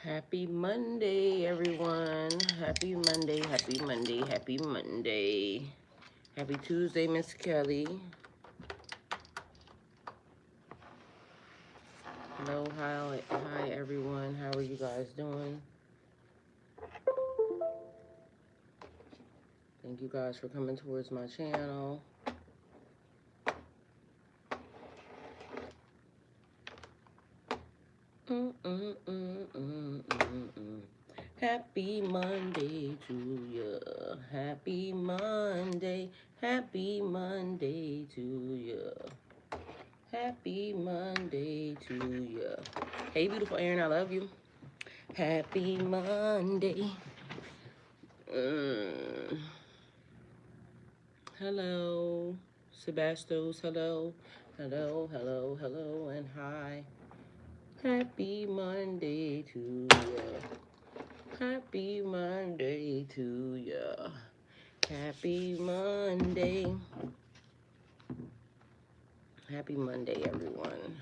Happy Monday, everyone. Happy Monday, happy Monday, happy Monday. Happy Tuesday, Miss Kelly. Hello, hi, everyone. How are you guys doing? Thank you guys for coming towards my channel. Happy Monday to ya. Happy Monday. Happy Monday to ya. Happy Monday to ya. Hey, beautiful Aaron, I love you. Happy Monday. Hello, Sebastos. Hello, hello, and hi. Happy Monday to ya. Happy Monday to ya. Happy Monday. Happy Monday, everyone.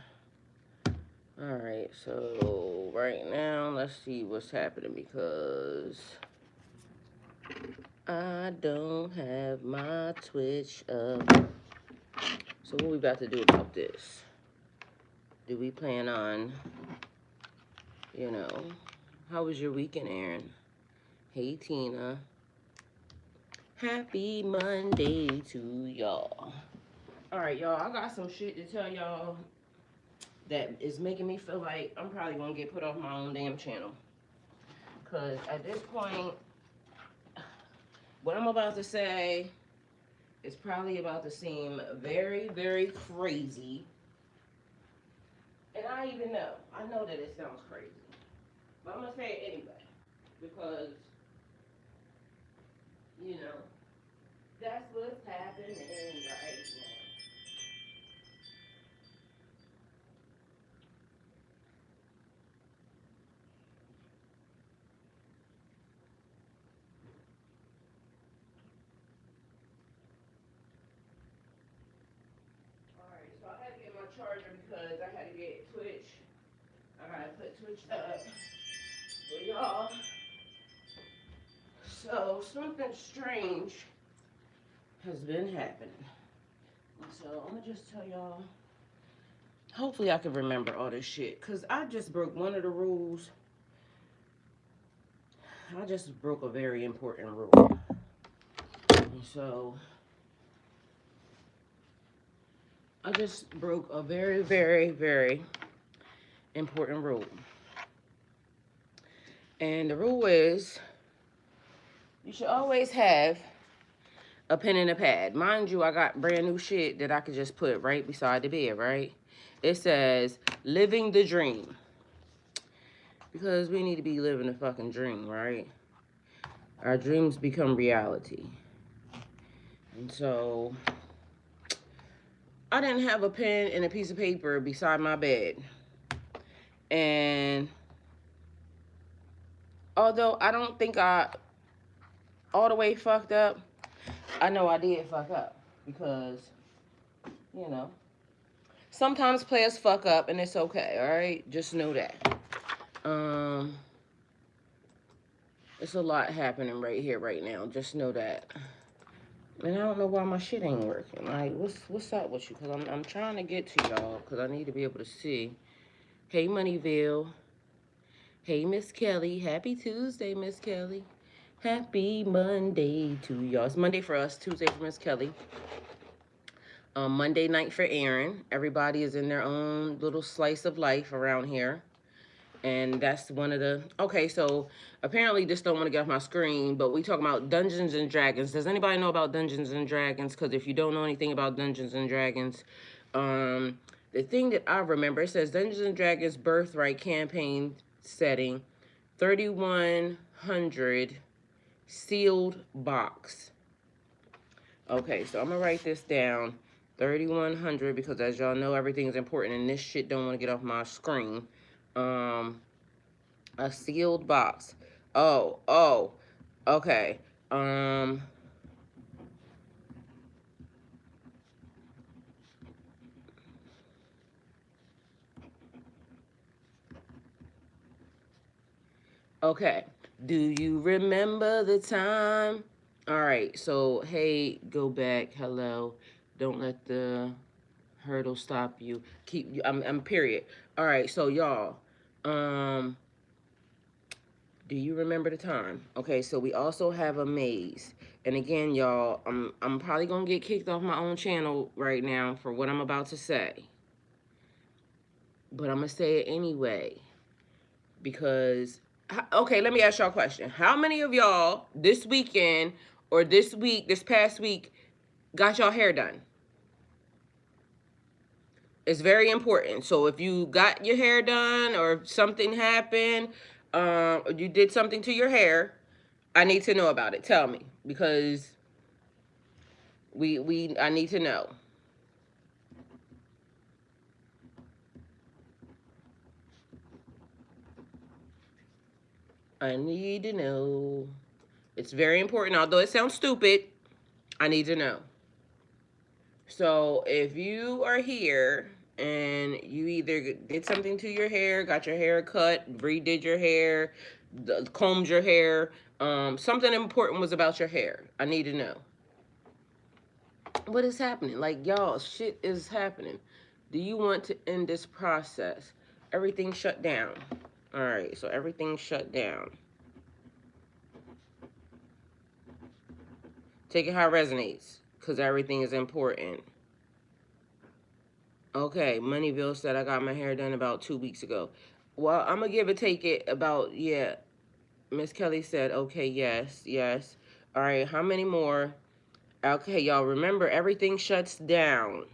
All right, so right now, let's see what's happening because I don't have my Twitch up. So what we about to do about this? Do we plan on, how was your weekend, Aaron? Hey, Tina. Happy Monday to y'all. All right, y'all, I got some shit to tell y'all that is making me feel like I'm probably going to get put off my own damn channel. Because at this point, what I'm about to say is probably about to seem very, very crazy. And I even know. I know that it sounds crazy. But I'm going to say it anyway. Because, that's what's happening right now. Alright, so I had to get my charger because I had to get Twitch. I gotta put Twitch up for y'all. So something strange has been happening. So I'm gonna just tell y'all. Hopefully I can remember all this shit. Cause I just broke one of the rules. I just broke a very important rule. And so I just broke a very, very, very important rule. And the rule is you should always have a pen and a pad. Mind you, I got brand new shit that I could just put right beside the bed, right? It says, living the dream. Because we need to be living a fucking dream, right? Our dreams become reality. And so, I didn't have a pen and a piece of paper beside my bed. And although I don't think I all the way fucked up, I know I did fuck up. Because, sometimes players fuck up and it's okay, alright? Just know that. It's a lot happening right here, right now. Just know that. And I don't know why my shit ain't working. Like, what's up with you? Because I'm trying to get to y'all because I need to be able to see. Hey, Moneyville. Hey, Miss Kelly. Happy Tuesday, Miss Kelly. Happy Monday to y'all. It's Monday for us, Tuesday for Miss Kelly. Monday night for Aaron. Everybody is in their own little slice of life around here. And that's one of the... Okay, so apparently this don't want to get off my screen, but we talking about Dungeons and Dragons. Does anybody know about Dungeons and Dragons? Because if you don't know anything about Dungeons and Dragons, the thing that I remember, it says Dungeons and Dragons Birthright campaign setting, 3100 sealed box. Okay, so I'm going to write this down. 3100, because as y'all know, everything is important, and this shit don't want to get off my screen. A sealed box. Oh, okay. Okay. Do you remember the time? All right. So, hey, go back. Hello. Don't let the hurdle stop you. Keep you. I'm period. All right. So, y'all. Um. Do you remember the time? Okay. So we also have a maze. And again, y'all, I'm probably gonna get kicked off my own channel right now for what I'm about to say. But I'm gonna say it anyway because okay, let me ask y'all a question. How many of y'all this weekend or this week, this past week, got y'all hair done? It's very important. So if you got your hair done or something happened, or you did something to your hair, I need to know about it. Tell me because we I need to know. I need to know. It's very important. Although it sounds stupid, I need to know. So if you are here and you either did something to your hair, got your hair cut, redid your hair, combed your hair, something important was about your hair. I need to know. What is happening? Like, y'all, shit is happening. Do you want to end this process? Everything shut down. All right, so everything shut down. Take it how it resonates, because everything is important. Okay, Moneyville said I got my hair done about 2 weeks ago. Well, I'm gonna give it, take it about, yeah. Miss Kelly said, okay, yes, yes. All right, how many more? Okay, y'all, remember, everything shuts down.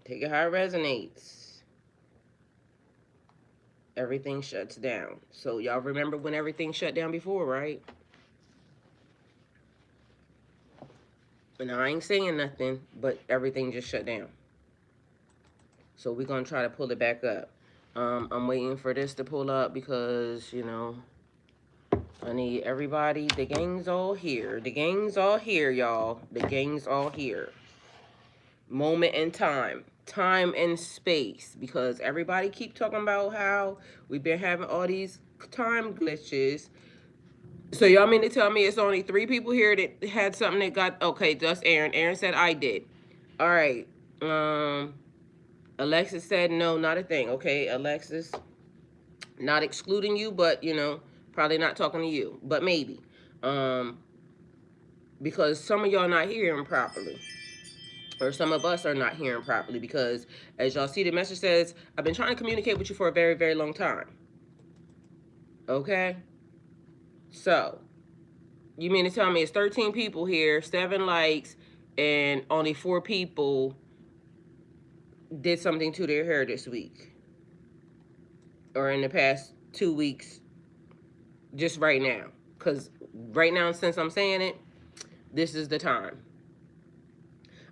Take it how it resonates. Everything shuts down. So y'all remember when everything shut down before, right? And I ain't saying nothing, but everything just shut down. So we're gonna try to pull it back up. I'm waiting for this to pull up because, you know, I need everybody. The gang's all here. The gang's all here, y'all. The gang's all here. Moment in time. Time and space. Because everybody keep talking about how we've been having all these time glitches. So y'all mean to tell me it's only 3 people here that had something that got... Okay, just Aaron. Aaron said I did. All right. Alexis said no, not a thing. Okay, Alexis. Not excluding you, but, you know, probably not talking to you. But maybe. Because some of y'all not hearing properly. Or some of us are not hearing properly. Because, as y'all see, the message says, I've been trying to communicate with you for a very, very long time. Okay? So, you mean to tell me it's 13 people here, 7 likes, and only 4 people did something to their hair this week? Or in the past 2 weeks, just right now? Because right now, since I'm saying it, this is the time.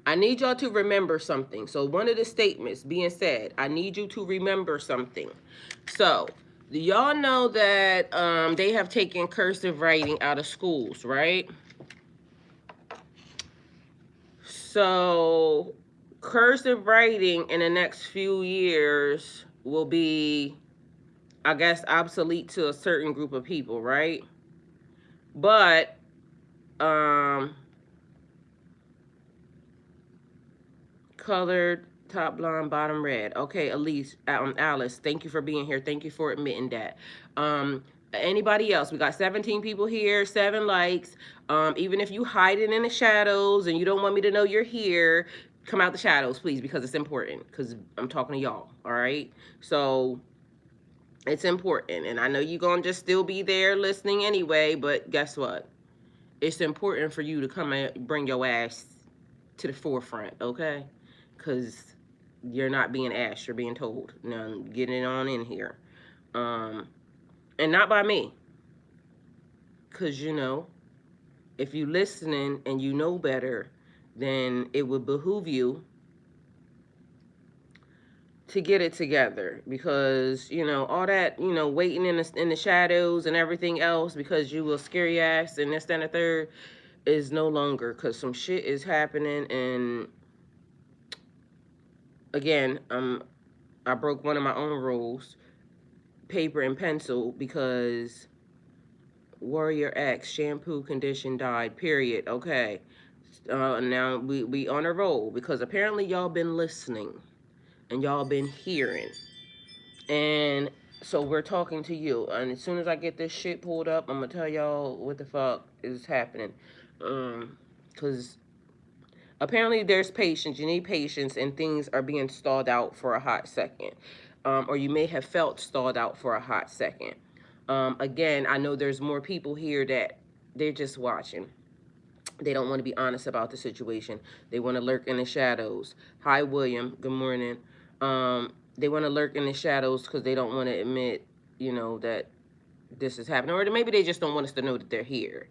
I need y'all to remember something. So one of the statements being said, I need you to remember something. So, do y'all know that they have taken cursive writing out of schools, right? So, cursive writing in the next few years will be, I guess, obsolete to a certain group of people, right? But, colored, top blonde, bottom red. Okay, Elise, Alice, thank you for being here. Thank you for admitting that. Anybody else? We got 17 people here, 7 likes. Even if you hide it in the shadows and you don't want me to know you're here, come out the shadows, please, because it's important. Because I'm talking to y'all, all right? So it's important. And I know you're going to just still be there listening anyway, but guess what? It's important for you to come and bring your ass to the forefront, okay? Because you're not being asked, you're being told. Now, get it on in here. And not by me. Because, you know, if you're listening and you know better, then it would behoove you to get it together. Because, you know, all that, you know, waiting in the shadows and everything else because you will scare your ass and this, that, and the third is no longer. Because some shit is happening. And, again, I broke one of my own rules. paper and pencil because Warrior X, shampoo, condition, died, period. Okay. Now we on a roll because apparently y'all been listening and y'all been hearing. And so we're talking to you. And as soon as I get this shit pulled up, I'm going to tell y'all what the fuck is happening. Because apparently there's patience. You need patience and things are being stalled out for a hot second. Or you may have felt stalled out for a hot second. Again, I know there's more people here that they're just watching. They don't want to be honest about the situation. They want to lurk in the shadows. Hi, William. Good morning. They want to lurk in the shadows because they don't want to admit, you know, that this is happening. Or maybe they just don't want us to know that they're here.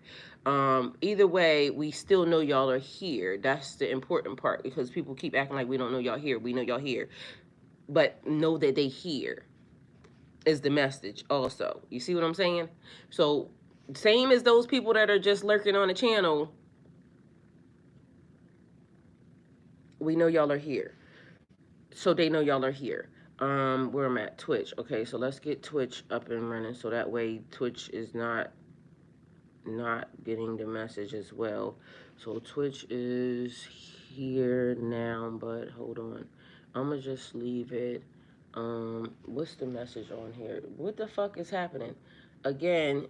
Either way, we still know y'all are here. That's the important part because people keep acting like we don't know y'all here. We know y'all here. But know that they here is the message also. You see what I'm saying? So, same as those people that are just lurking on the channel, we know y'all are here. So they know y'all are here. Where I'm at, Twitch. Okay, so let's get Twitch up and running so that way Twitch is not getting the message as well. So Twitch is here now, but hold on. I'm gonna just leave it. What's the message on here? What the fuck is happening? Again,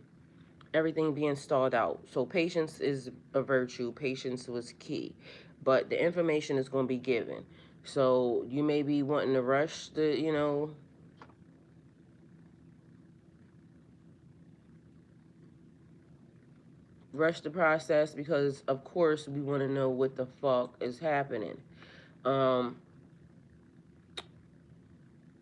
everything being stalled out. So patience is a virtue. Patience was key. But the information is going to be given. So you may be wanting to rush the, you know, rush the process because, of course, we want to know what the fuck is happening.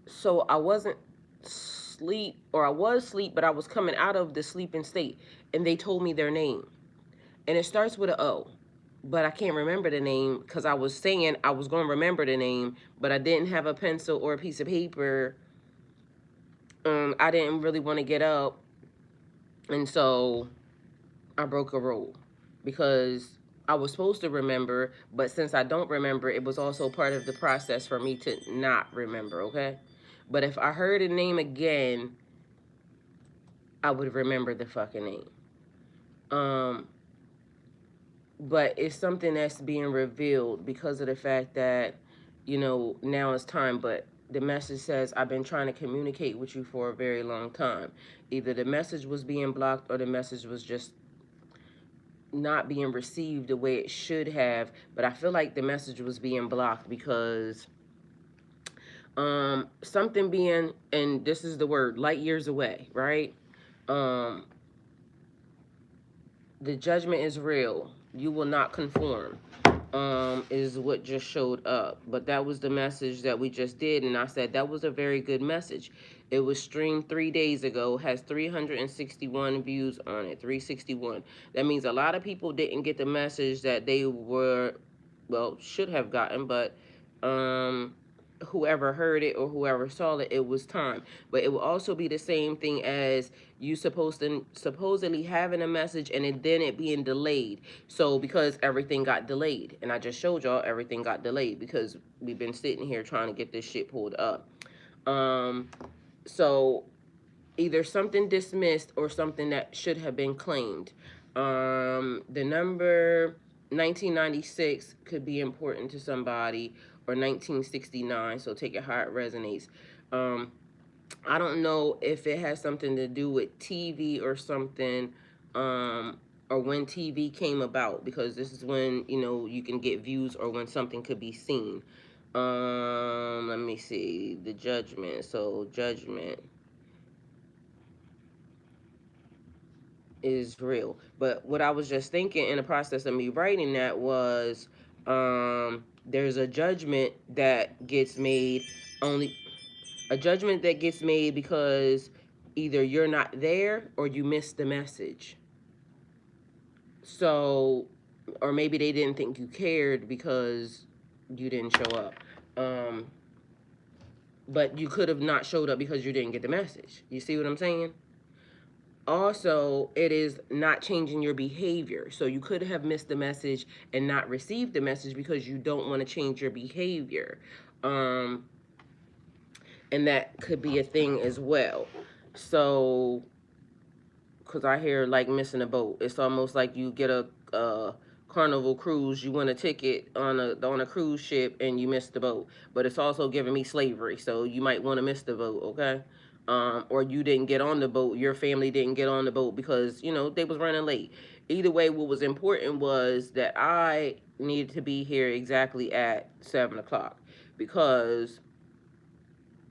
So I wasn't sleep, or I was asleep, but I was coming out of the sleeping state, and they told me their name. And it starts with an O. But I can't remember the name because I was saying I was going to remember the name, but I didn't have a pencil or a piece of paper. I didn't really want to get up, and so I broke a rule because I was supposed to remember, but since I don't remember, it was also part of the process for me to not remember, okay? But if I heard a name again, I would remember the fucking name. But it's something that's being revealed because of the fact that, you know, now it's time. But the message says, I've been trying to communicate with you for a very long time. Either the message was being blocked or the message was just not being received the way it should have. But I feel like the message was being blocked because something being, and this is the word, light years away, right? The judgment is real. You will not conform, is what just showed up. But that was the message that we just did, and I said that was a very good message. It was streamed 3 days ago, has 361 views on it, 361. That means a lot of people didn't get the message that they were, well, should have gotten, but whoever heard it or whoever saw it, it was time. But it will also be the same thing as you supposedly having a message and then it being delayed. So because everything got delayed, and I just showed y'all everything got delayed because we've been sitting here trying to get this shit pulled up. So either something dismissed or something that should have been claimed. The number 1996 could be important to somebody, or 1969, so take it how it resonates. I don't know if it has something to do with TV or something, or when TV came about, because this is when, you know, you can get views or when something could be seen. Let me see, the judgment. So judgment is real. But what I was just thinking in the process of me writing that was, there's a judgment that gets made only, a judgment that gets made because either you're not there or you missed the message. So, or maybe they didn't think you cared because you didn't show up. But you could have not showed up because you didn't get the message. You see what I'm saying? Also, it is not changing your behavior. So you could have missed the message and not received the message because you don't want to change your behavior. And that could be a thing as well. So, because I hear like missing a boat. It's almost like you get a Carnival cruise, you win a ticket on a cruise ship and you miss the boat. But it's also giving me slavery, so you might want to miss the boat, okay? Or you didn't get on the boat, your family didn't get on the boat because, you know, they was running late. Either way, what was important was that I needed to be here exactly at 7 o'clock because,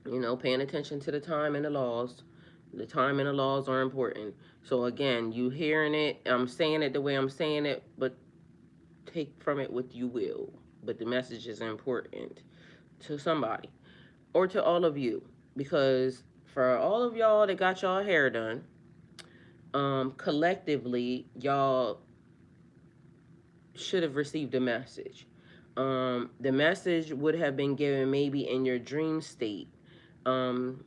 you know, paying attention to the time and the laws. The time and the laws are important. So again, you hearing it, I'm saying it the way I'm saying it, but take from it what you will. But the message is important to somebody or to all of you, because for all of y'all that got y'all hair done, collectively y'all should have received a message. The message would have been given maybe in your dream state. Um,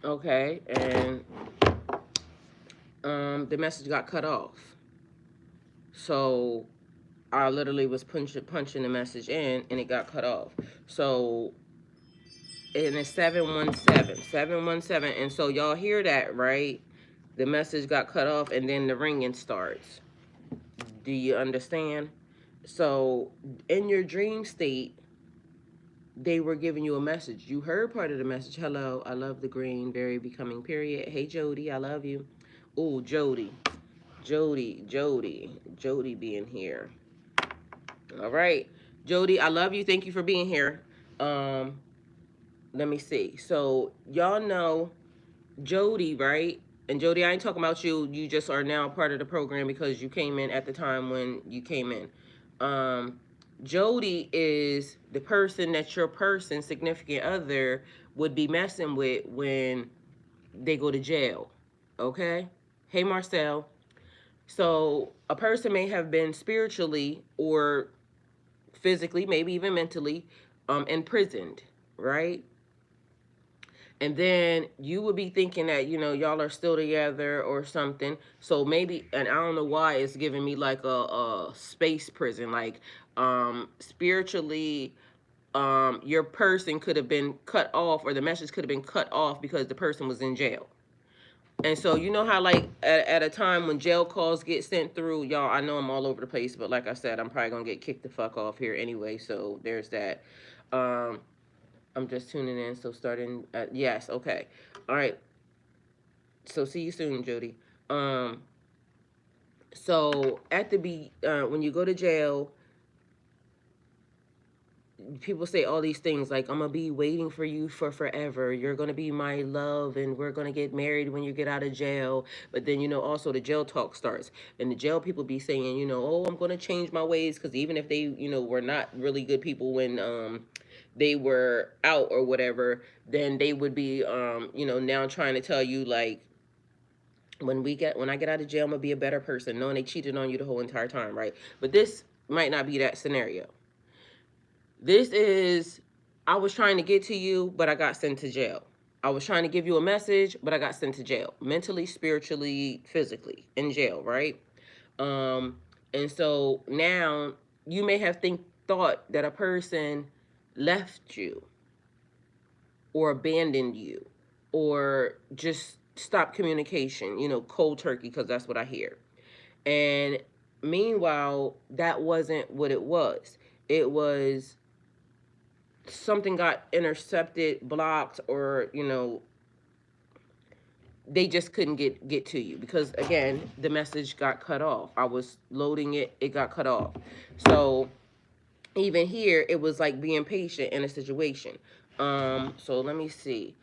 okay, and the message got cut off. So I literally was punching the message in, and it got cut off. So, and it's 717, and so y'all hear that, right? The message got cut off, and then the ringing starts. Do you understand? So, in your dream state, they were giving you a message. You heard part of the message. Hello, I love the green, very becoming period. Hey, Jody, I love you. Oh, Jody being here. All right, Jody, I love you. Thank you for being here. Um, Let me see. So y'all know Jody, right? And Jody, I ain't talking about you. You just are now part of the program because you came in at the time when you came in. Um, Jody is the person that your person, significant other, would be messing with when they go to jail. Okay? Hey, Marcel. So a person may have been spiritually or physically, maybe even mentally, imprisoned, right? And then you would be thinking that, you know, y'all are still together or something. So maybe, and I don't know why it's giving me like a space prison, like spiritually, your person could have been cut off, or the message could have been cut off because the person was in jail. And so you know how like at a time when jail calls get sent through, y'all, I know I'm all over the place, but like I said, I'm probably gonna get kicked the fuck off here anyway, so there's that. um I'm just tuning in, so starting yes, okay. All right, so see you soon, Jody. um so at the when you go to jail, people say all these things like, I'm gonna be waiting for you for forever, you're gonna be my love, and we're gonna get married when you get out of jail. But then, you know, also the jail talk starts, and the jail people be saying, you know, oh, I'm gonna change my ways, because even if they, you know, were not really good people when they were out or whatever, then they would be you know, now trying to tell you like, when I get out of jail, I'm gonna be a better person, knowing they cheated on you the whole entire time, right? But this might not be that scenario. This is, I was trying to get to you, but I got sent to jail. I was trying to give you a message, but I got sent to jail. Mentally, spiritually, physically, in jail, right? Um, and so now you may have thought that a person left you or abandoned you or just stopped communication, you know, cold turkey, because that's what I hear. And meanwhile, that wasn't what it was. It was something got intercepted, blocked, or, you know, they just couldn't get to you because, again, the message got cut off. I was loading it, it got cut off. So even here, it was like being patient in a situation. So let me see.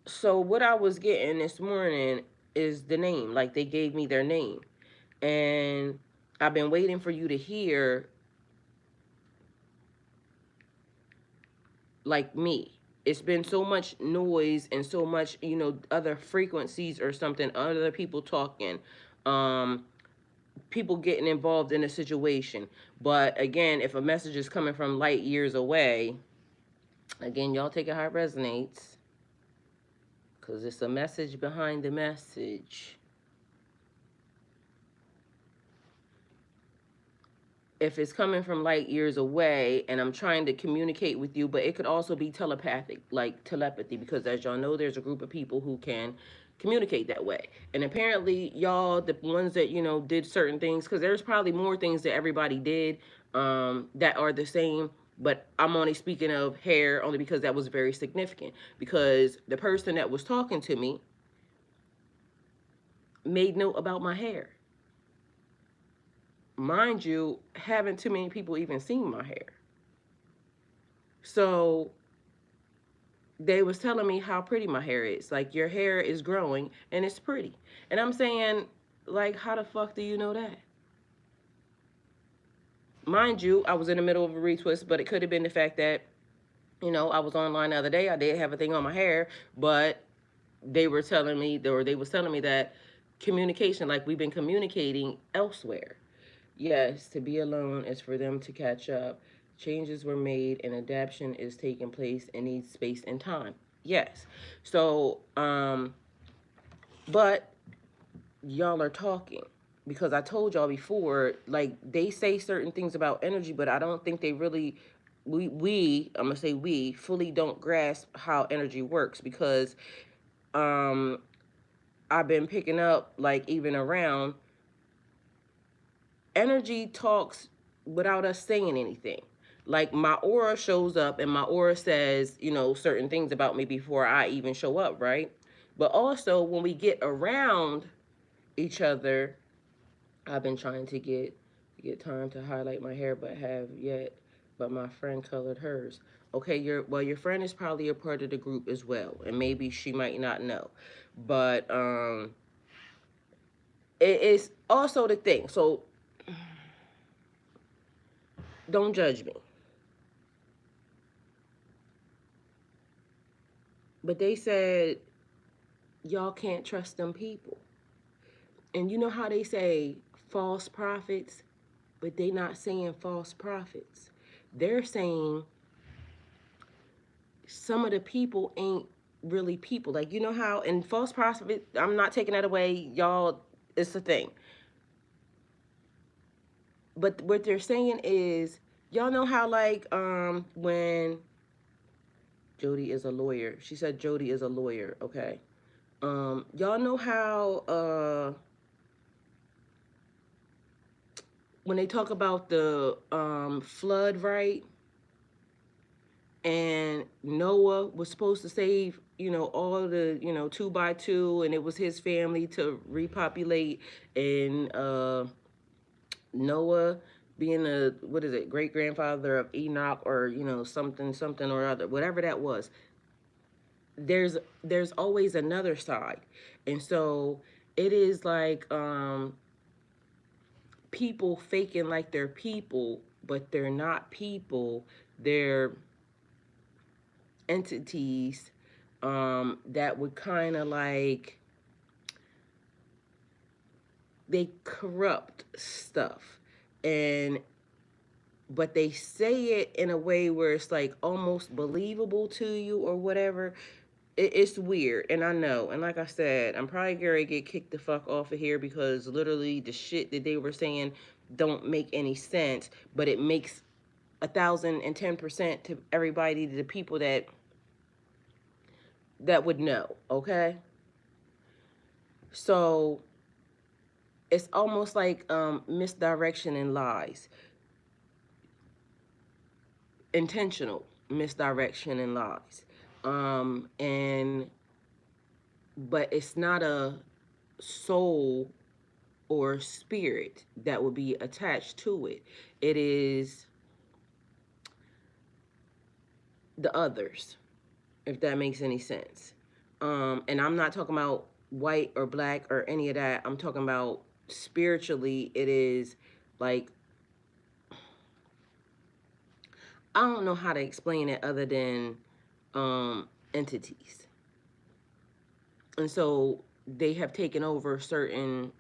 So what I was getting this morning is the name. Like, they gave me their name, and I've been waiting for you to hear like me. It's been so much noise and so much, you know, other frequencies or something, other people talking. Um, people getting involved in a situation. But again, if a message is coming from light years away, again, y'all take it how it resonates, because it's a message behind the message. If it's coming from light years away and I'm trying to communicate with you, but it could also be telepathic, like telepathy, because as y'all know, there's a group of people who can communicate that way. And apparently, y'all, the ones that, did certain things, because there's probably more things that everybody did that are the same. But I'm only speaking of hair only because that was very significant. Because the person that was talking to me made note about my hair. Mind you, haven't too many people even seen my hair. So they was telling me how pretty my hair is. Like, your hair is growing and it's pretty. And I'm saying, like, how the fuck do you know that? Mind you, I was in the middle of a retwist, but it could have been the fact that, I was online the other day. I did have a thing on my hair, but they were telling me, or they was telling me that communication, like we've been communicating elsewhere. Yes, to be alone is for them to catch up. Changes were made and adaptation is taking place and needs space and time. Yes. So, but y'all are talking because I told y'all before, like they say certain things about energy, but I don't think they really, I'm gonna say we fully don't grasp how energy works because, I've been picking up like even around energy talks without us saying anything. Like my aura shows up and my aura says, certain things about me before I even show up, right? But also when we get around each other, I've been trying to get time to highlight my hair but have yet, but my friend colored hers. Okay, your friend is probably a part of the group as well, and maybe she might not know. But it is also the thing. So don't judge me. But they said y'all can't trust them people. And you know how they say false prophets, but they not saying false prophets. They're saying some of the people ain't really people. Like, you know how in false prophet, I'm not taking that away, y'all, it's a thing. But what they're saying is, y'all know how like when Jody is a lawyer. She said Jody is a lawyer, okay? Y'all know how when they talk about the flood, right? And Noah was supposed to save, all the, 2 by 2, and it was his family to repopulate. And Noah being a, what is it, great grandfather of Enoch, or something or other, whatever that was. There's always another side, and so it is like people faking like they're people, but they're not people. They're entities that would kind of like, they corrupt stuff, and but they say it in a way where it's like almost believable to you or whatever. It's weird, and I know, and like I said, I'm probably gonna get kicked the fuck off of here because literally the shit that they were saying don't make any sense, but it makes 1,010% to everybody, to the people that would know, okay? So it's almost like misdirection and lies, intentional misdirection and lies, and but it's not a soul or spirit that would be attached to it. It is the others, if that makes any sense. And I'm not talking about white or black or any of that. I'm talking about spiritually. It is like, I don't know how to explain it other than entities. And so they have taken over certain,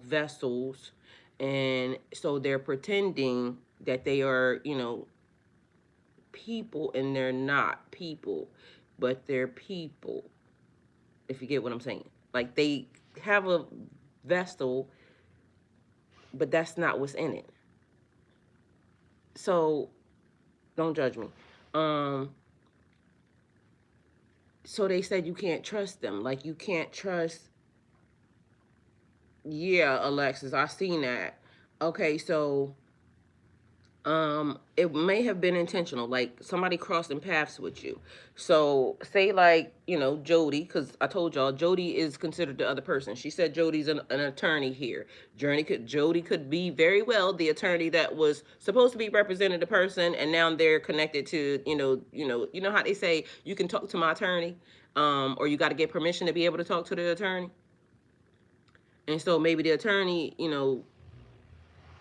vessels, And so they're pretending that they are, you know, people, and they're not people, but they're people, if you get what I'm saying. Like, they have a vessel, but that's not what's in it. So don't judge me. Um, so they said you can't trust them. Like, you can't trust. Yeah, Alexis, I seen that. Okay, so it may have been intentional, like somebody crossing paths with you. So say, like, you know, Jody, because I told y'all Jody is considered the other person. She said Jody's an attorney here. Jody could be very well the attorney that was supposed to be representing the person, and now they're connected to, you know how they say you can talk to my attorney, or you got to get permission to be able to talk to the attorney. And so maybe the attorney, you know,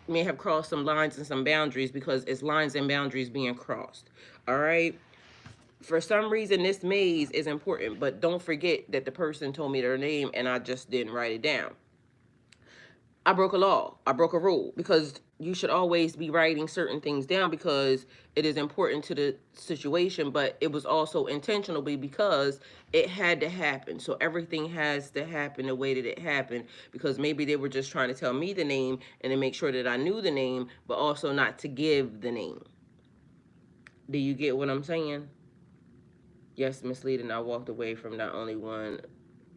may have crossed some lines and some boundaries, because it's lines and boundaries being crossed. All right. For some reason, this maze is important, but don't forget that the person told me their name and I just didn't write it down. I broke a law. I broke a rule, because you should always be writing certain things down because it is important to the situation, but it was also intentional because it had to happen. So everything has to happen the way that it happened, because maybe they were just trying to tell me the name and to make sure that I knew the name, but also not to give the name. Do you get what I'm saying? Yes, misleading. I walked away from not only one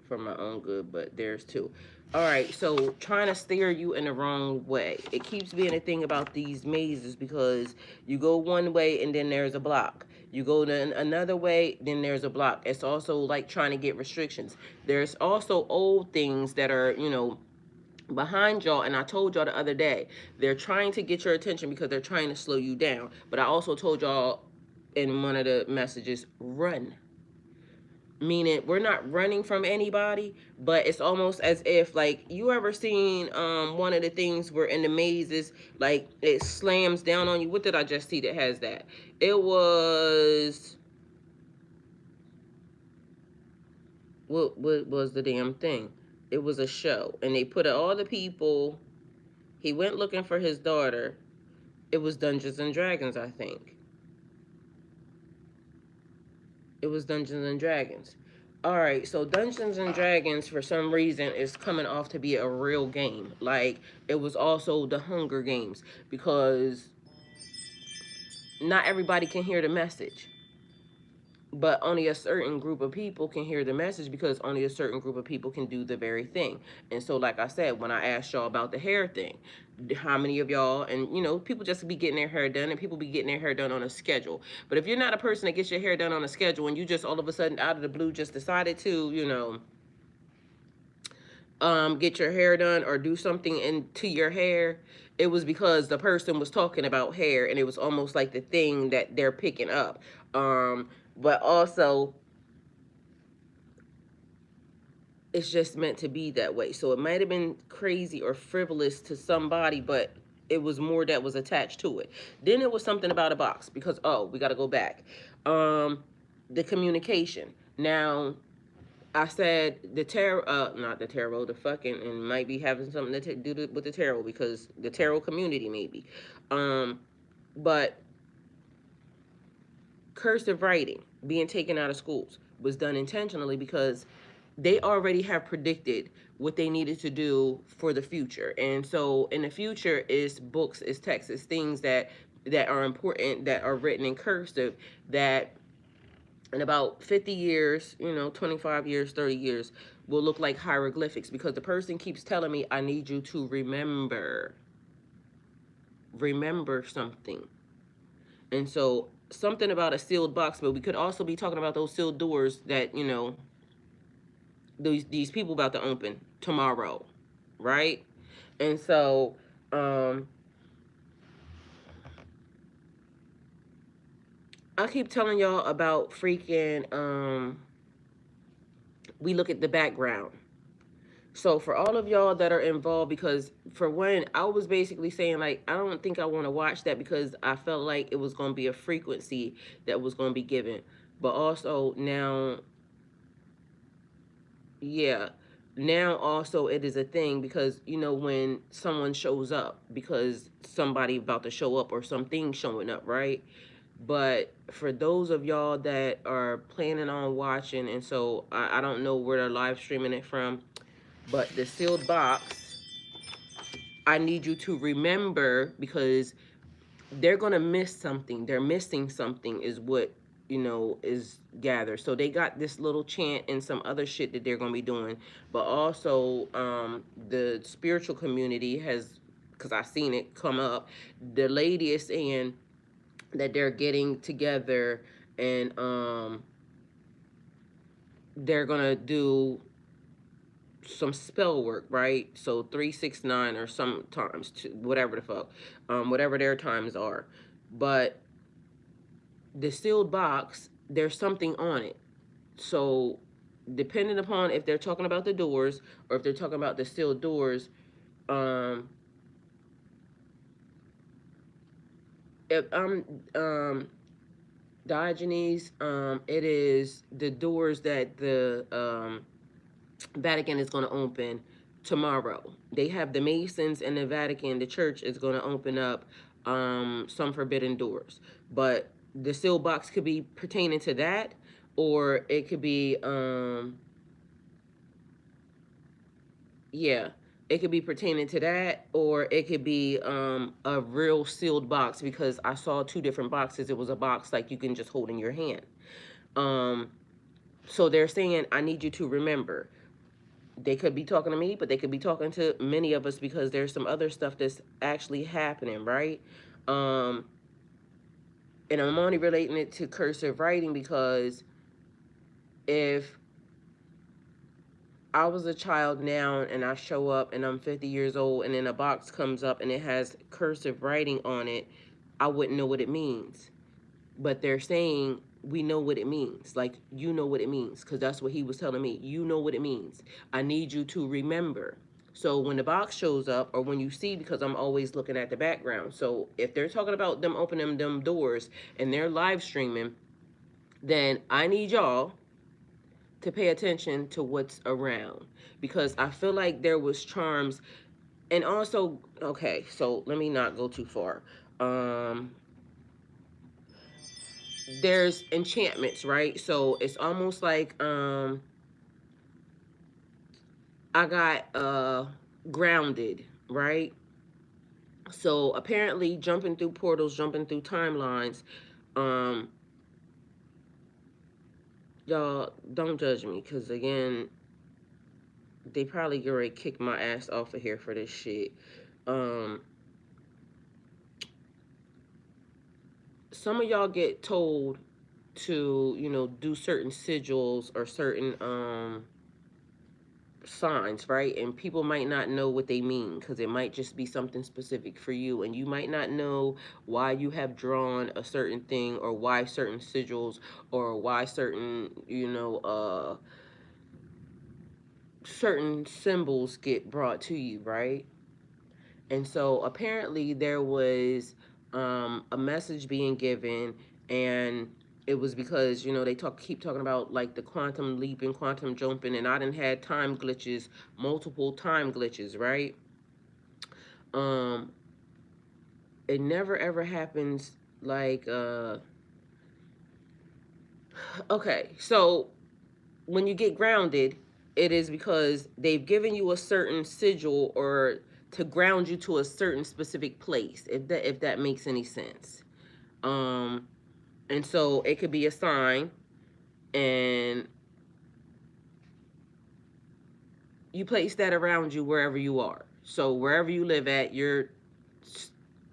for my own good, but there's two. All right, so trying to steer you in the wrong way. It keeps being a thing about these mazes, because you go one way and then there's a block. You go to another way, then there's a block. It's also like trying to get restrictions. There's also old things that are, you know, behind y'all. And I told y'all the other day, they're trying to get your attention because they're trying to slow you down. But I also told y'all in one of the messages, run. Meaning we're not running from anybody, but it's almost as if, like, you ever seen one of the things where in the mazes, like, it slams down on you. What did I just see that has that? It was, what was the damn thing? It was a show, and they put all the people. He went looking for his daughter. It was Dungeons and Dragons, I think. It was Dungeons and Dragons. All right, so Dungeons and Dragons for some reason is coming off to be a real game. Like, it was also the Hunger Games, because not everybody can hear the message, but only a certain group of people can hear the message, because only a certain group of people can do the very thing. And so, like I said, when I asked y'all about the hair thing, how many of y'all, and you know, people just be getting their hair done, and people be getting their hair done on a schedule. But if you're not a person that gets your hair done on a schedule, and you just all of a sudden out of the blue just decided to, you know, get your hair done or do something into your hair, it was because the person was talking about hair, and it was almost like the thing that they're picking up. But also, it's just meant to be that way. So it might have been crazy or frivolous to somebody, but it was more that was attached to it. Then it was something about a box, because, oh, we got to go back. The communication. Now, I said the tarot, not the tarot, the fucking, and might be having something to do with the tarot, because the tarot community maybe. But cursive writing being taken out of schools was done intentionally, because they already have predicted what they needed to do for the future. And so in the future is books, is texts, is things that are important, that are written in cursive, that in about 50 years, you know, 25 years, 30 years, will look like hieroglyphics, because the person keeps telling me, I need you to remember something. And so something about a sealed box, but we could also be talking about those sealed doors that, you know, these people about to open tomorrow, right? And so I keep telling y'all about freaking we look at the background. So for all of y'all that are involved, because for one, I was basically saying, like, I don't think I want to watch that, because I felt like it was going to be a frequency that was going to be given. But also now, yeah, now also it is a thing because, you know, when someone shows up because somebody about to show up or something showing up, right? But for those of y'all that are planning on watching, and so I don't know where they're live streaming it from, but the sealed box, I need you to remember, because they're gonna miss something. They're missing something, is what, you know, is gathered. So they got this little chant and some other shit that they're gonna be doing, but also the spiritual community has, because I seen it come up. The lady is saying that they're getting together and they're gonna do some spell work, right? So 369 or sometimes whatever the fuck, whatever their times are. But the sealed box, there's something on it. So depending upon if they're talking about the doors or if they're talking about the sealed doors, um, if I'm Diogenes, it is the doors that the Vatican is going to open tomorrow. They have the Masons and the Vatican. The church is going to open up some forbidden doors, but the sealed box could be pertaining to that, or it could be yeah, it could be pertaining to that, or it could be a real sealed box, because I saw two different boxes. It was a box like you can just hold in your hand. Um, so they're saying, I need you to remember. They could be talking to me, but they could be talking to many of us, because there's some other stuff that's actually happening, right? Um, and I'm only relating it to cursive writing because if I was a child now and I show up and I'm 50 years old and then a box comes up and it has cursive writing on it, I wouldn't know what it means. But they're saying, we know what it means. Like, you know what it means, because that's what he was telling me. You know what it means. I need you to remember. So when the box shows up, or when you see, because I'm always looking at the background. So if they're talking about them opening them doors and they're live streaming, then I need y'all to pay attention to what's around, because I feel like there was charms. And also, okay, so let me not go too far. Um, there's enchantments, right? So it's almost like I got grounded, right? So apparently jumping through portals, jumping through timelines, um y'all don't judge me, because again, they probably get ready to kick my ass off of here for this shit. um some of y'all get told to, you know, do certain sigils or certain signs, right? And people might not know what they mean, because it might just be something specific for you, and you might not know why you have drawn a certain thing, or why certain sigils, or why certain, you know, certain symbols get brought to you, right? And so apparently there was a message being given, and it was because, you know, they keep talking about like the quantum leap and quantum jumping, and I done had time glitches, multiple time glitches, right? Um, it never ever happens like okay, so when you get grounded, it is because they've given you a certain sigil, or to ground you to a certain specific place, if that makes any sense. Um, and so it could be a sign, and you place that around you wherever you are. So wherever you live at, you're,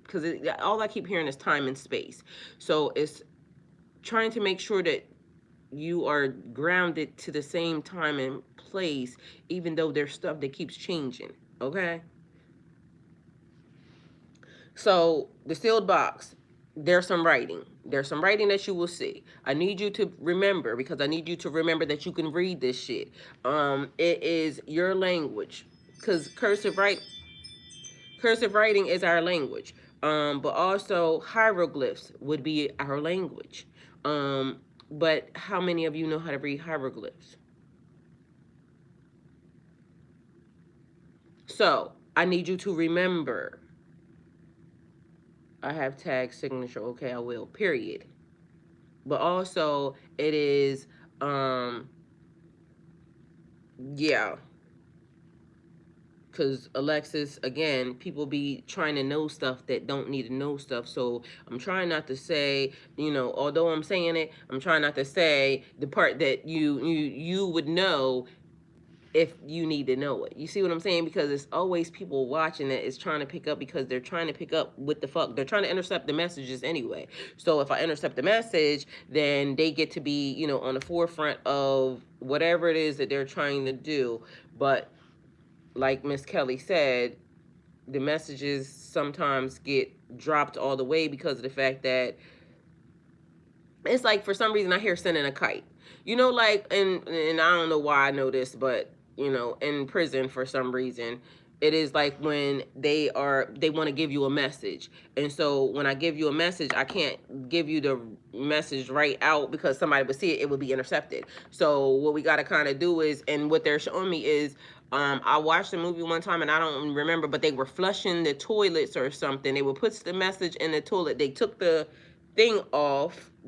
because all I keep hearing is time and space. So it's trying to make sure that you are grounded to the same time and place, even though there's stuff that keeps changing. Okay. So the sealed box, there's some writing. There's some writing that you will see. I need you to remember, because I need you to remember that you can read this shit. It is your language, because cursive writing is our language. But also hieroglyphs would be our language. But how many of you know how to read hieroglyphs? So I need you to remember. I have tag signature. Okay, I will. Period. But also, it is, yeah. Because Alexis, again, people be trying to know stuff that don't need to know stuff. So I'm trying not to say, although I'm saying it, I'm trying not to say the part that you would know if you need to know it. You see what I'm saying? Because it's always people watching that is trying to pick up, because they're trying to pick up what the fuck. They're trying to intercept the messages anyway. So if I intercept the message, then they get to be, on the forefront of whatever it is that they're trying to do. But like Miss Kelly said, the messages sometimes get dropped all the way because of the fact that it's like, for some reason, I hear sending a kite. Like, and I don't know why I know this, but, in prison, for some reason, it is like when they want to give you a message. And so when I give you a message, I can't give you the message right out, because somebody would see it, it would be intercepted. So what we got to kind of do is, and what they're showing me is, I watched a movie one time and I don't remember, but they were flushing the toilets or something. They would put the message in the toilet. They took the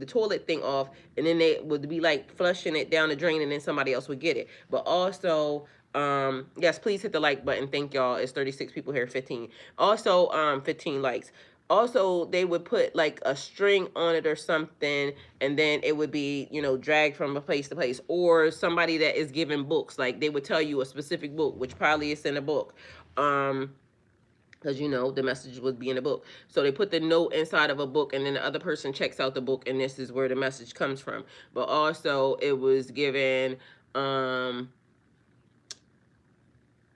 toilet thing off, and then they would be like flushing it down the drain, and then somebody else would get it. But also, yes, please hit the like button. Thank y'all. It's 36 people here, 15. Also, 15 likes. Also, they would put like a string on it or something, and then it would be, dragged from a place to place. Or somebody that is giving books, like they would tell you a specific book, which probably is in a book. Because the message would be in a book. So they put the note inside of a book, and then the other person checks out the book, and this is where the message comes from. But also, it was given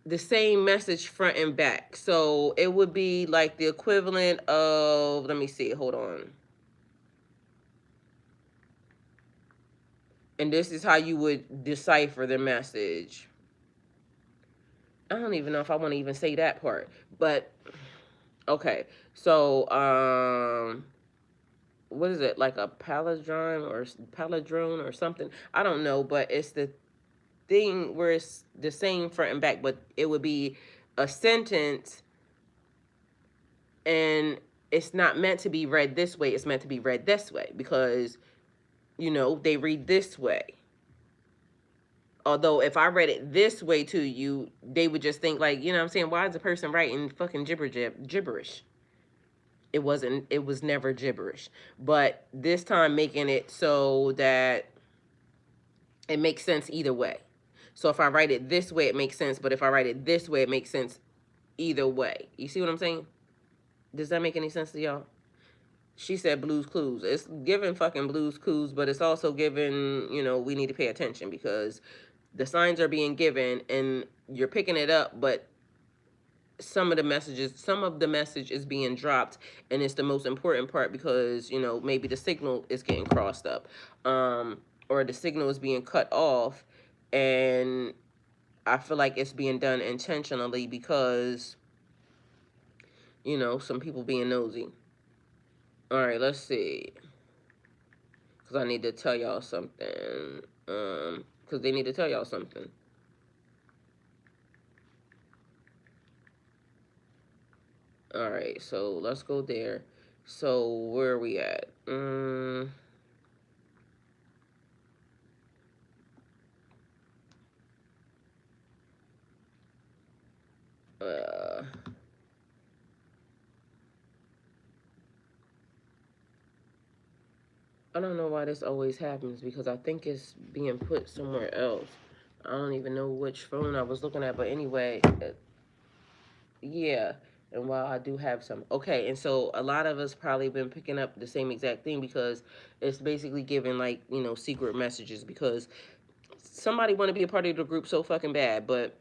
the same message front and back. So it would be like the equivalent of, let me see, hold on. And this is how you would decipher the message. I don't even know if I want to even say that part, but okay. So what is it, like a palindrome or something? I don't know, but it's the thing where it's the same front and back, but it would be a sentence, and it's not meant to be read this way. It's meant to be read this way, because they read this way. Although if I read it this way to you, they would just think like, what I'm saying, why is the person writing fucking gibberish? It wasn't, it was never gibberish. But this time, making it so that it makes sense either way. So if I write it this way, it makes sense. But if I write it this way, it makes sense either way. You see what I'm saying? Does that make any sense to y'all? She said Blue's Clues. It's giving fucking Blue's Clues, but it's also giving, we need to pay attention, because the signs are being given and you're picking it up, but some of the message is being dropped, and it's the most important part, because maybe the signal is getting crossed up, or the signal is being cut off, and I feel like it's being done intentionally, because some people being nosy. All right, let's see, because I need to tell y'all something, because they need to tell y'all something. All right, so let's go there. So where are we at? I don't know why this always happens, because I think it's being put somewhere else. I don't even know which phone I was looking at, but anyway, yeah. And while I do have some, okay, and so a lot of us probably been picking up the same exact thing, because it's basically giving like, secret messages, because somebody want to be a part of the group so fucking bad. But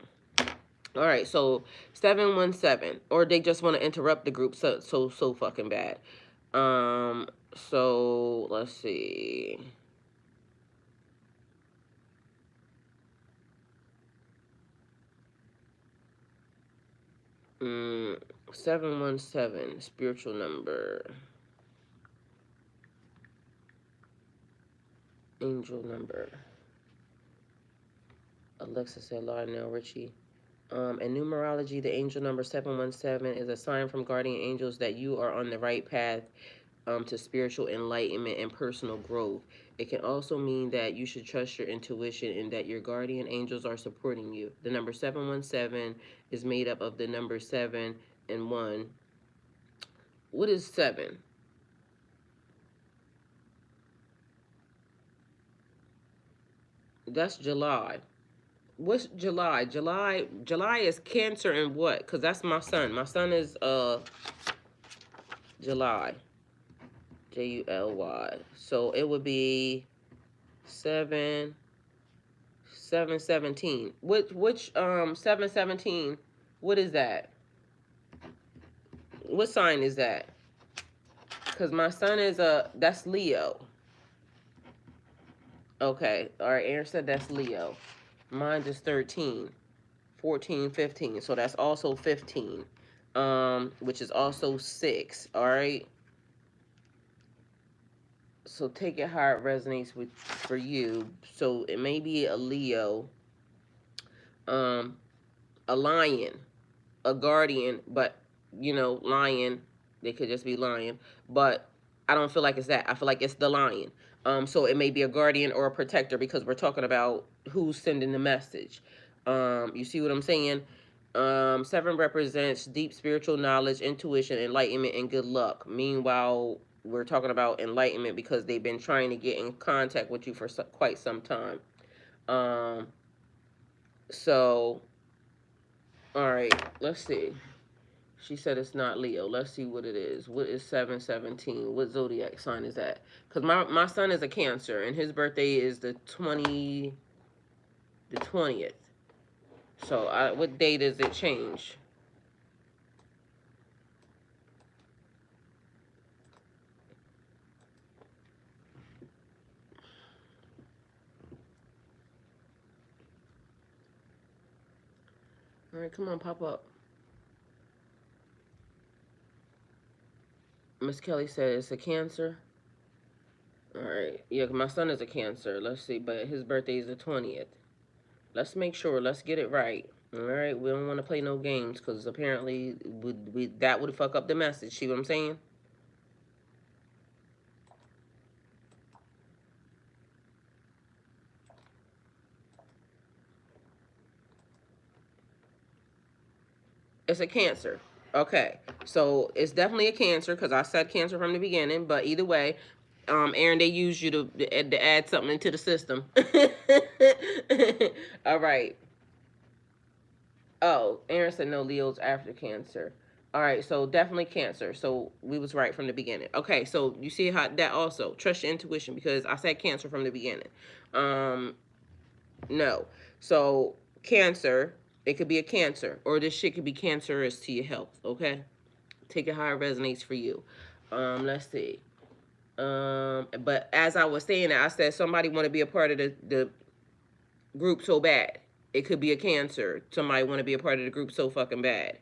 all right, so 717, or they just want to interrupt the group so fucking bad. So let's see. 717, spiritual number, angel number. Alexa said Lionel Richie. In numerology, the angel number 717 is a sign from guardian angels that you are on the right path to spiritual enlightenment and personal growth. It can also mean that you should trust your intuition and that your guardian angels are supporting you. The number 717 is made up of the number 7 and 1. What is 7? That's July. What's July? July is Cancer and what? Because that's my son. My son is July. July. So it would be 7 717. Which 717? What is that? What sign is that? Because my son is that's Leo. Okay. All right. Aaron said that's Leo. Mine is 13, 14, 15. So that's also 15. Which is also 6. All right. So take it how it resonates for you. So it may be a Leo, a lion, a guardian, but lion. They could just be lion, but I don't feel like it's that. I feel like it's the lion. So it may be a guardian or a protector because we're talking about who's sending the message. You see what I'm saying? 7 represents deep spiritual knowledge, intuition, enlightenment, and good luck. Meanwhile, we're talking about enlightenment because they've been trying to get in contact with you for quite some time. So, all right, let's see. She said it's not Leo. Let's see what it is. What is 717? What zodiac sign is that? Because my son is a Cancer, and his birthday is the 20th. So, what day does it change? All right, come on, pop up. Miss Kelly said it's a Cancer. All right. Yeah, my son is a Cancer. Let's see, but his birthday is the 20th. Let's make sure. Let's get it right. All right. We don't want to play no games because apparently that would fuck up the message. See what I'm saying? It's a Cancer. Okay. So it's definitely a Cancer because I said Cancer from the beginning. But either way, Aaron, they use you to add something into the system. All right. Oh, Aaron said no, Leo's after Cancer. All right, so definitely Cancer. So we was right from the beginning. Okay, so you see how that also trust your intuition because I said Cancer from the beginning. No. So Cancer, it could be a Cancer, or this shit could be cancerous to your health. Okay, take it how it resonates for you. Let's see. But as I was saying, I said somebody want to be a part of the group so bad. It could be a Cancer. Somebody want to be a part of the group so fucking bad.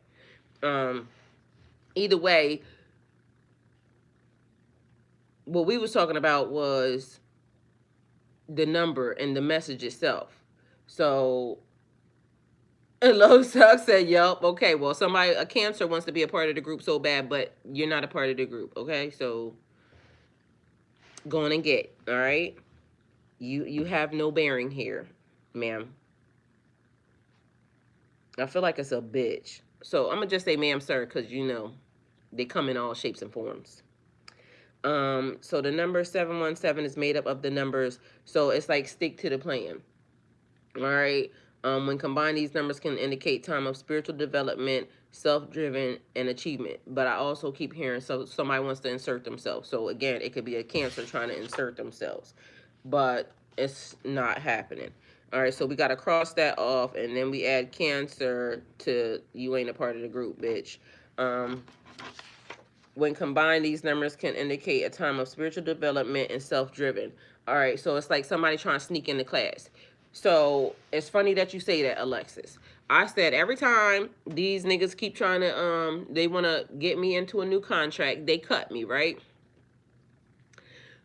Either way, what we was talking about was the number and the message itself. So, Low Suck said, yup. Okay, well, a Cancer wants to be a part of the group so bad, but you're not a part of the group. Okay, so go on and get. All right, you have no bearing here, ma'am. I feel like it's a bitch. So I'm gonna just say ma'am, sir, because they come in all shapes and forms. So the number 717 is made up of the numbers. So it's like stick to the plan. All right. When combined, these numbers can indicate time of spiritual development, self-driven, and achievement. But I also keep hearing somebody wants to insert themselves. So again, it could be a Cancer trying to insert themselves, but it's not happening. All right, so we got to cross that off, and then we add Cancer to you ain't a part of the group, bitch. When combined, these numbers can indicate a time of spiritual development and self-driven. All right, so it's like somebody trying to sneak into class. So it's funny that you say that, Alexis. I said every time these niggas keep trying to, they want to get me into a new contract, they cut me, right?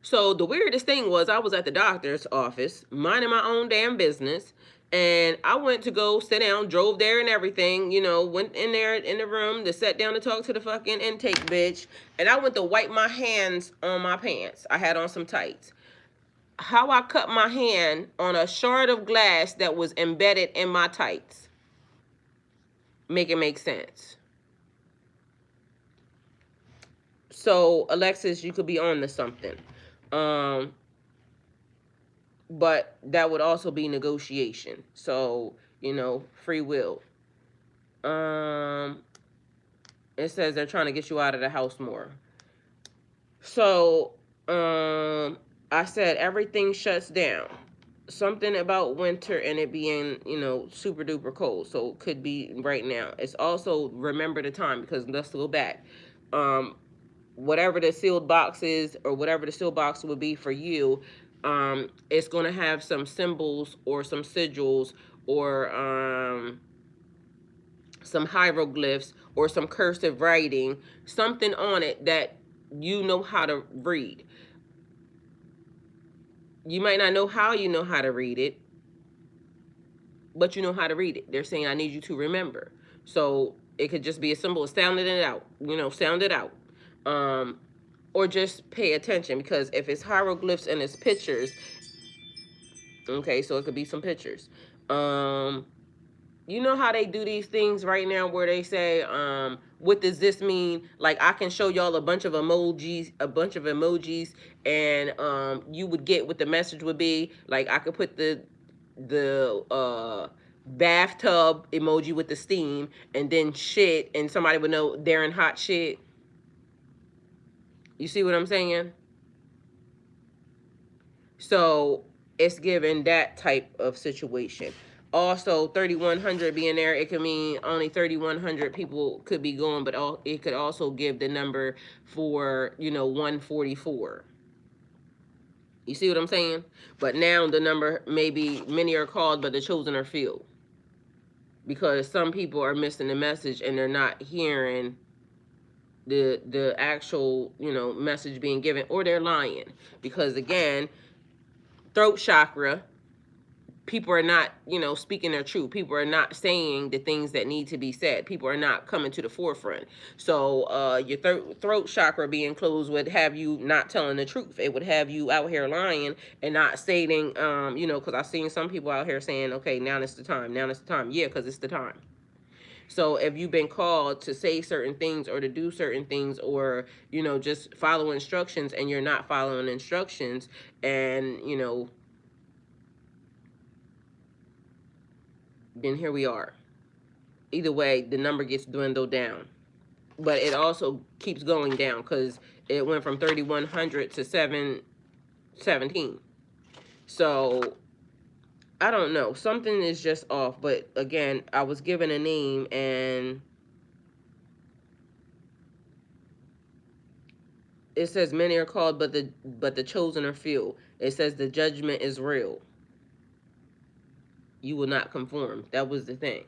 So the weirdest thing was I was at the doctor's office, minding my own damn business, And I went to go sit down, drove there and everything, you know, went in there in the room to sit down to talk to the fucking intake bitch. And I went to wipe my hands on my pants. I had on some tights. How I cut my hand on a shard of glass that was embedded in my tights. Make it make sense. So, Alexis, you could be on to something. But that would also be negotiation. So, you know, free will. It says they're trying to get you out of the house more. So, I said everything shuts down. Something about winter and it being, you know, super duper cold. So it could be right now. It's also remember the time, because let's go back. Whatever the sealed box is, or whatever the sealed box would be for you, it's going to have some symbols or some sigils or some hieroglyphs or some cursive writing, something on it that you know how to read. You might not know how you know how to read it, but you know how to read it. They're saying, I need you to remember. So it could just be a symbol of sounding it out, you know, sound it out. Or just pay attention, because if it's hieroglyphs and it's pictures, okay, so it could be some pictures. You know how they do these things right now where they say, what does this mean? Like, I can show y'all a bunch of emojis, and you would get what the message would be. Like, I could put the bathtub emoji with the steam, and then shit, and somebody would know they're in hot shit. You see what I'm saying? So it's given that type of situation. Also, 3,100 being there, it could mean only 3,100 people could be going, but it could also give the number for, you know, 144. You see what I'm saying? But now the number, maybe many are called, but the chosen are few. Because some people are missing the message and they're not hearing the actual, you know, message being given, or they're lying. Because again, throat chakra, people are not, you know, speaking their truth. People are not saying the things that need to be said. People are not coming to the forefront. So your throat chakra being closed would have you not telling the truth. It would have you out here lying and not stating, you know, because I've seen some people out here saying, okay, now it's the time. Now it's the time. Yeah, because it's the time. So if you've been called to say certain things or to do certain things, or, you know, just follow instructions and you're not following instructions, and, you know, then here we are. Either way, the number gets dwindled down. But it also keeps going down, because it went from 3,100 to 717. So I don't know. Something is just off. But again, I was given a name, and it says many are called, but the chosen are few. It says the judgment is real. You will not conform. That was the thing.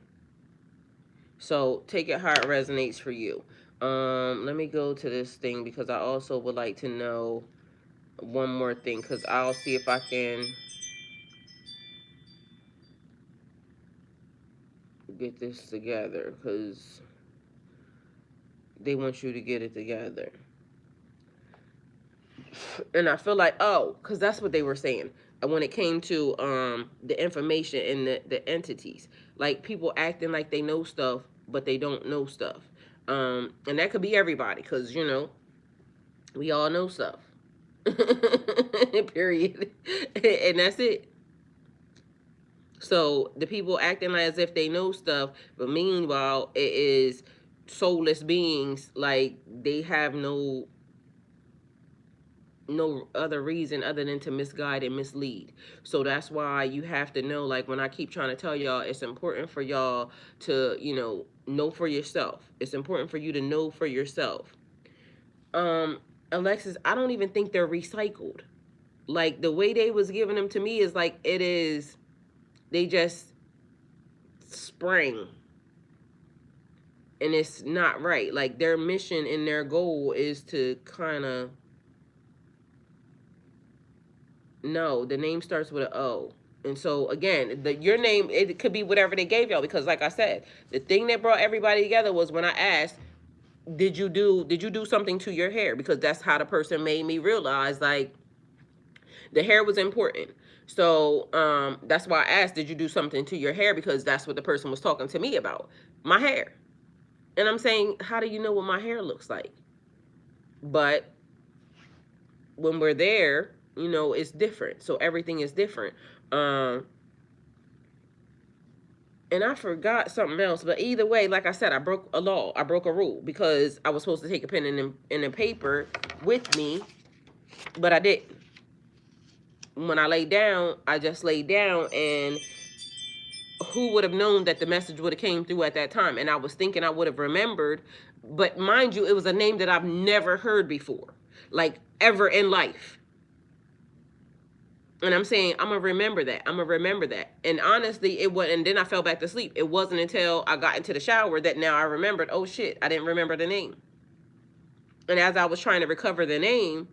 So take it how it resonates for you. Let me go to this thing, because I also would like to know one more thing, because I'll see if I can get this together, because they want you to get it together. And I feel like, oh, because that's what they were saying when it came to the information and the entities. Like, people acting like they know stuff, but they don't know stuff. And that could be everybody, because, you know, we all know stuff. Period. And that's it. So the people acting as if they know stuff, but meanwhile it is soulless beings. Like, they have no other reason other than to misguide and mislead. So that's why you have to know, like, when I keep trying to tell y'all, it's important for y'all to, you know for yourself. It's important for you to know for yourself. Alexis, I don't even think they're recycled. Like, the way they was giving them to me is like, it is, they just sprang. And it's not right. Like, their mission and their goal is to kind of, no, the name starts with an O. And so again, your name, it could be whatever they gave y'all, because like I said, the thing that brought everybody together was when I asked, did you do something to your hair? Because that's how the person made me realize, like, the hair was important. So that's why I asked, did you do something to your hair? Because that's what the person was talking to me about, my hair. And I'm saying, how do you know what my hair looks like? But when we're there, you know, it's different. So everything is different. And I forgot something else, but either way, like I said, I broke a law. I broke a rule because I was supposed to take a pen and a paper with me, but I didn't. When I laid down, I just laid down, and who would have known that the message would have came through at that time? And I was thinking I would have remembered, but mind you, it was a name that I've never heard before, like ever in life. And I'm saying, I'm going to remember that. I'm going to remember that. And honestly, it wasn't, and then I fell back to sleep. It wasn't until I got into the shower that now I remembered, oh shit, I didn't remember the name. And as I was trying to recover the name,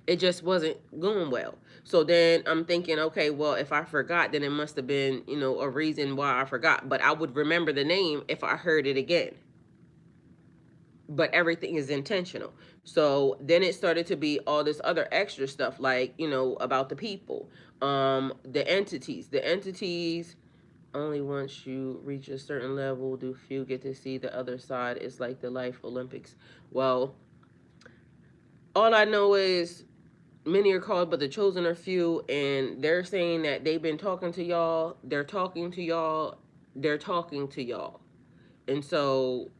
it just wasn't going well. So then I'm thinking, okay, well, if I forgot, then it must have been, you know, a reason why I forgot. But I would remember the name if I heard it again. But everything is intentional. So then it started to be all this other extra stuff, like, you know, about the people, the entities. Only once you reach a certain level do few get to see the other side. It's like the life Olympics. Well, all I know is many are called, but the chosen are few. And they're saying that they've been talking to y'all. They're talking to y'all. They're talking to y'all. And so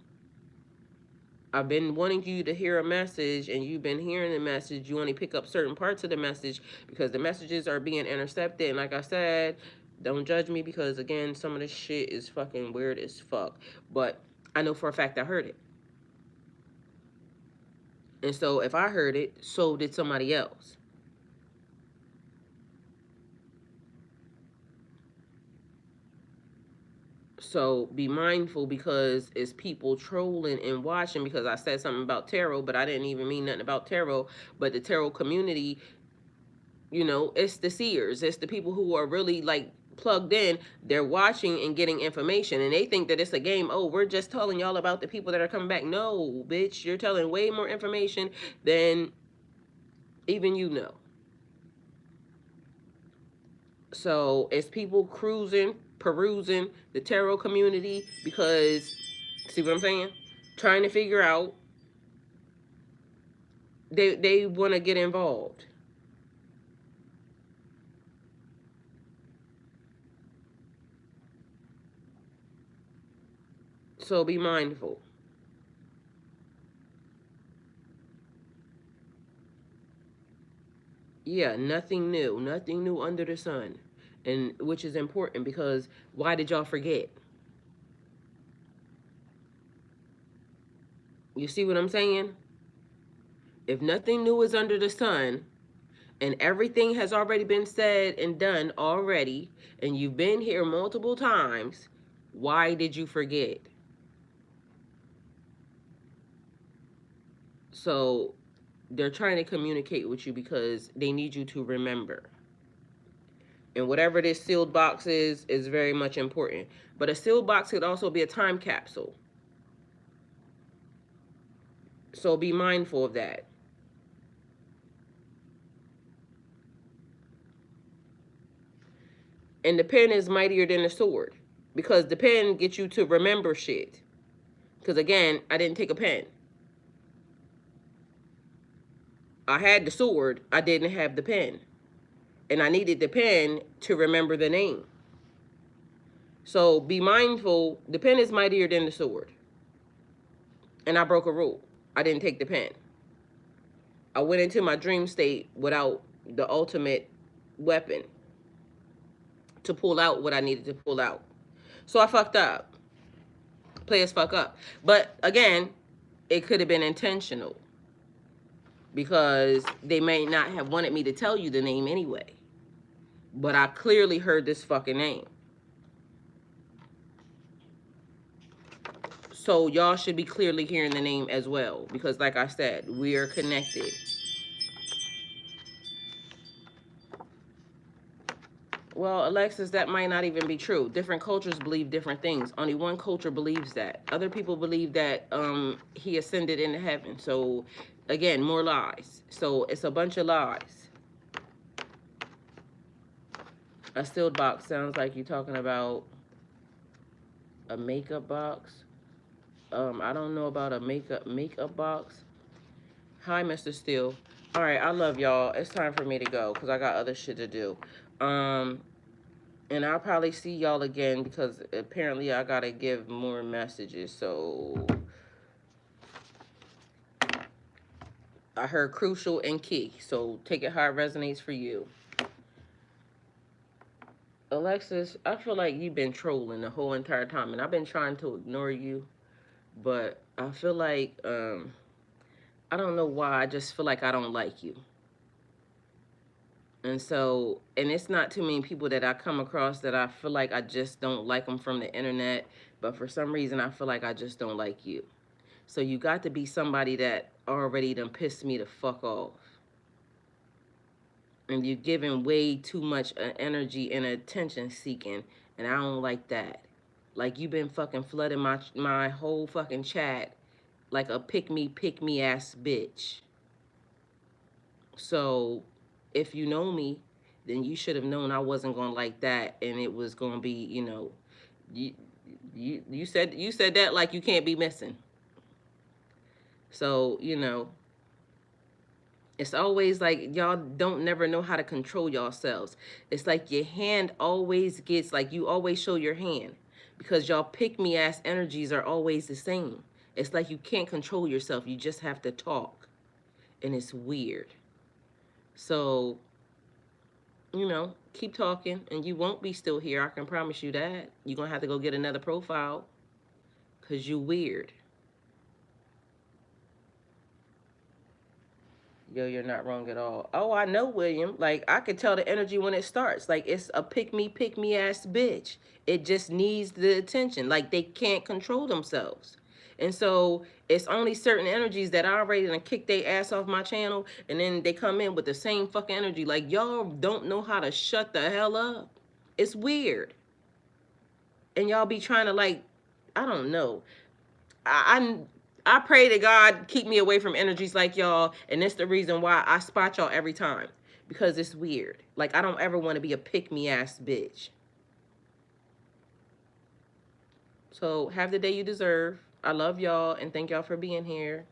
I've been wanting you to hear a message, and you've been hearing the message. You only pick up certain parts of the message because the messages are being intercepted. And like I said, don't judge me because, again, some of this shit is fucking weird as fuck. But I know for a fact I heard it. And so if I heard it, so did somebody else. So be mindful, because it's people trolling and watching, because I said something about tarot, but I didn't even mean nothing about tarot. But the tarot community, you know, it's the seers. It's the people who are really, like, plugged in. They're watching and getting information, and they think that it's a game. Oh, we're just telling y'all about the people that are coming back. No, bitch, you're telling way more information than even you know. So it's people cruising, perusing the tarot community because, see what I'm saying? Trying to figure out, they want to get involved. So be mindful. Yeah, nothing new under the sun. And which is important, because why did y'all forget? You see what I'm saying? If nothing new is under the sun, and everything has already been said and done already, and you've been here multiple times, why did you forget? So they're trying to communicate with you because they need you to remember. And whatever this sealed box is very much important. But a sealed box could also be a time capsule. So be mindful of that. And the pen is mightier than the sword, because the pen gets you to remember shit. Because again, I didn't take a pen. I had the sword, I didn't have the pen. And I needed the pen to remember the name. So be mindful, the pen is mightier than the sword. And I broke a rule. I didn't take the pen. I went into my dream state without the ultimate weapon to pull out what I needed to pull out. So I fucked up. Players fuck up. But again, it could have been intentional, because they may not have wanted me to tell you the name anyway. But I clearly heard this fucking name. So y'all should be clearly hearing the name as well, because like I said, we are connected. Well, Alexis, that might not even be true. Different cultures believe different things. Only one culture believes that. Other people believe that he ascended into heaven. So, again, more lies. So, it's a bunch of lies. A sealed box sounds like you're talking about a makeup box. I don't know about a makeup box. Hi, Mr. Steele. All right, I love y'all. It's time for me to go because I got other shit to do. And I'll probably see y'all again because apparently I gotta give more messages. So I heard crucial and key. So take it how it resonates for you. Alexis, I feel like you've been trolling the whole entire time, and I've been trying to ignore you, but I feel like I don't know why. I just feel like I don't like you. And so, and it's not too many people that I come across that I feel like I just don't like them from the internet, but for some reason I feel like I just don't like you. So you got to be somebody that already done pissed me the fuck off. And you're giving way too much energy and attention seeking, and I don't like that. Like you've been fucking flooding my whole fucking chat like a pick me ass bitch. So if you know me, then you should have known I wasn't gonna like that, and it was gonna be, you know, you you said that like you can't be missing. So you know, it's always like y'all don't never know how to control yourselves. It's like your hand always gets like you always show your hand because y'all pick me ass energies are always the same. It's like you can't control yourself. You just have to talk, and it's weird. So you know, keep talking and you won't be still here. I can promise you that. You're going to have to go get another profile because you weird. Yo, you're not wrong at all. Oh, I know, William. Like, I could tell the energy when it starts. Like, it's a pick me ass bitch. It just needs the attention. Like, they can't control themselves. And so, it's only certain energies that I already done kick their ass off my channel. And then they come in with the same fucking energy. Like, y'all don't know how to shut the hell up. It's weird. And y'all be trying to, like, I don't know. I pray to God keep me away from energies like y'all, and that's the reason why I spot y'all every time, because it's weird. Like I don't ever want to be a pick me ass bitch. So have the day you deserve. I love y'all and thank y'all for being here.